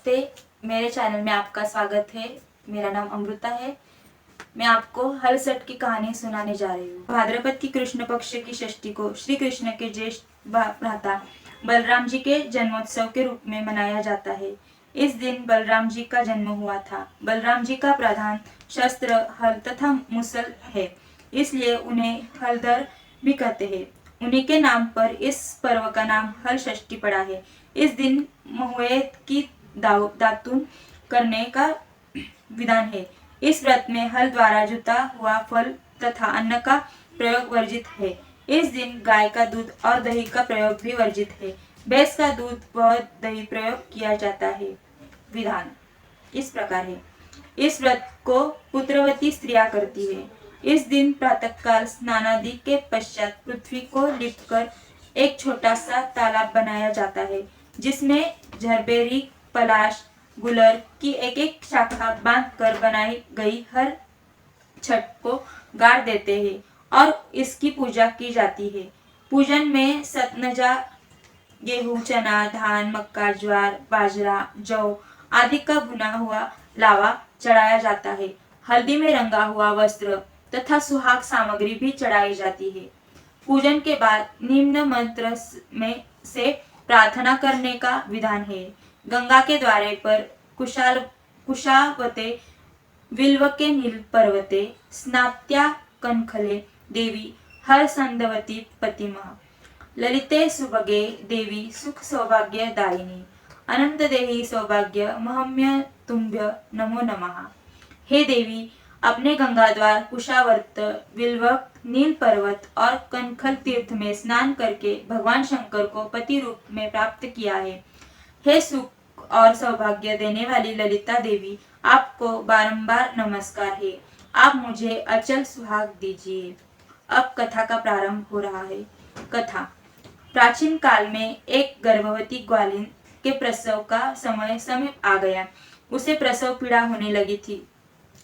नमस्ते, मेरे चैनल में आपका स्वागत है। मेरा नाम अमृता है। मैं आपको हलसठ की कहानी सुनाने जा रही हूँ। भाद्रपद की कृष्ण पक्ष की षष्ठी को श्री कृष्ण के ज्येष्ठ भ्राता बलराम जी के जन्मोत्सव के रूप में मनाया जाता है। इस दिन बलराम जी का जन्म हुआ था। बलराम जी का प्रधान शस्त्र हल तथा मुसल है, इसलिए उन्हें हलधर भी कहते हैं। उन्हीं के नाम पर इस पर्व का नाम हल षष्ठी पड़ा है। इस दिन महुए की दातुन करने का विधान है। इस व्रत में हल द्वारा जुता हुआ फल तथा अन्न का प्रयोग वर्जित है। इस दिन गाय का दूध और दही का प्रयोग भी वर्जित है। भैंस का दूध व दही प्रयोग किया जाता है। विधान इस प्रकार है। इस व्रत को पुत्रवती स्त्रियां करती है। इस दिन प्रातःकाल स्नानादि के पश्चात पृथ्वी को लिपकर एक छोटा सा तालाब बनाया जाता है, जिसमें झरबेरी, पलाश, गुलर की एक एक शाखा बांध कर बनाई गई हर छठ को गाड़ देते हैं और इसकी पूजा की जाती है। पूजन में सतनजा, गेहूं, चना, धान, मक्का, ज्वार, बाजरा, जौ आदि का भुना हुआ लावा चढ़ाया जाता है। हल्दी में रंगा हुआ वस्त्र तथा सुहाग सामग्री भी चढ़ाई जाती है। पूजन के बाद निम्न मंत्र में से प्रार्थना करने का विधान है। गंगा के द्वारे पर कुशावते विल्व के नील पर्वते स्नात्या कनखले देवी हर संदवती पतिमा ललिते सुभगे देवी सुख सौभाग्य दायिनी अनंत देही सौभाग्य महम्य तुम्भ्य नमो नमः। हे देवी, अपने गंगा द्वार, कुशावर्त, विल्वक, नील पर्वत और कनखल तीर्थ में स्नान करके भगवान शंकर को पति रूप में प्राप्त किया है। हे सुख और सौभाग्य देने वाली ललिता देवी, आपको बारंबार नमस्कार है। आप मुझे अचल सुहाग दीजिए। अब कथा का प्रारंभ हो रहा है। कथा। प्राचीन काल में एक गर्भवती ग्वालिन के प्रसव का समय समीप आ गया। उसे प्रसव पीड़ा होने लगी थी।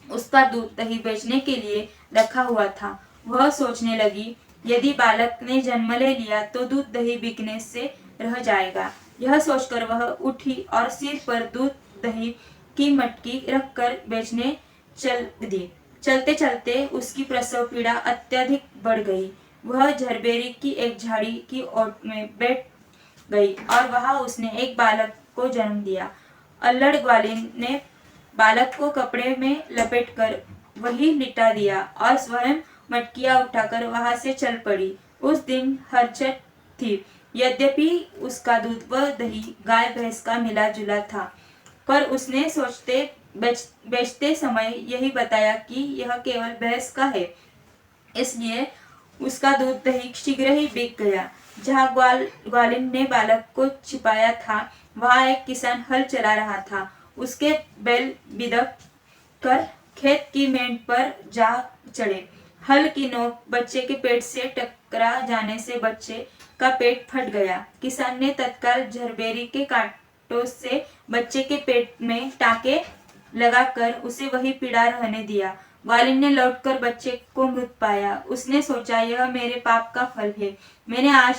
उसका दूध दही बेचने के लिए रखा हुआ था। वह सोचने लगी, यदि बालक ने जन्म ले लिया तो दूध दही बिकने से रह जाएगा। यह सोचकर वह उठी और सिर पर दूध दही की मटकी रखकर बेचने चल दी। चलते चलते उसकी प्रसव पीड़ा अत्यधिक बढ़ गई। वह झरबेरी की एक झाड़ी की ओट में बैठ गई और वहां उसने एक बालक को जन्म दिया। अल्लड़ ग्वालिन ने बालक को कपड़े में लपेटकर वही लिटा दिया और स्वयं मटकियां उठाकर वहां से चल पड़ी। उस दिन हरछठ थी। यद्यपि उसका दूध व दही गाय भैंस का मिला जुला था, पर उसने बेचते समय यही बताया कि यह केवल भैंस का है, इसलिए उसका दूध दही शीघ्र ही बिक गया। जहाँ ग्वालिन ने बालक को छिपाया था, वहाँ एक किसान हल चला रहा था। उसके बैल बिदक कर खेत की मेंढ पर जा चढ़े। हल की नोक बच्चे के पेट से टकरा जाने से बच्चे का पेट फट गया। किसान ने तत्काल झरबेरी के कांटों से बच्चे के पेट में टाके लगाकर उसे वही पीड़ा रहने दिया। ग्वालिन ने लौटकर बच्चे को मृत पाया। उसने सोचा, यह मेरे पाप का फल है। मैंने आज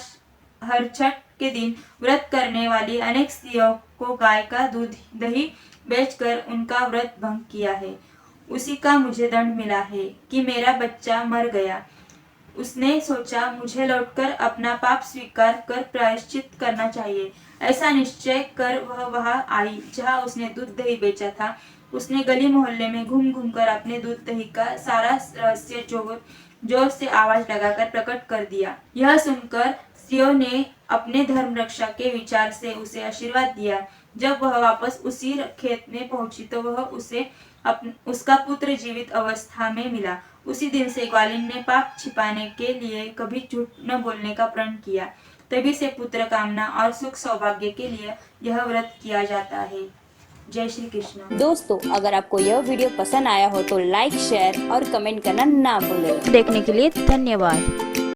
हर छठ के दिन व्रत करने वाली अनेक स्त्रियों को गाय का दूध दही बेचकर उनका व्रत भंग किया है। उसी का मुझे दंड मिला है कि मेरा बच्चा मर गया। उसने सोचा, मुझे लौटकर अपना पाप स्वीकार कर प्रायश्चित करना चाहिए। ऐसा निश्चय कर वह वहां आई जहां उसने दूध दही बेचा था। उसने गली मोहल्ले में घूम घूम कर अपने दूध दही का सारा रहस्य जोर से आवाज लगाकर प्रकट कर दिया। यह सुनकर स्त्रियों ने अपने धर्म रक्षा के विचार से उसे आशीर्वाद दिया। जब वह वापस उसी खेत में पहुंची तो वह उसे उसका पुत्र जीवित अवस्था में मिला। उसी दिन से ग्वालिन ने पाप छिपाने के लिए कभी झूठ न बोलने का प्रण किया। तभी से पुत्र कामना और सुख सौभाग्य के लिए यह व्रत किया जाता है। जय श्री कृष्ण। दोस्तों, अगर आपको यह वीडियो पसंद आया हो तो लाइक, शेयर और कमेंट करना ना भूलें। देखने के लिए धन्यवाद।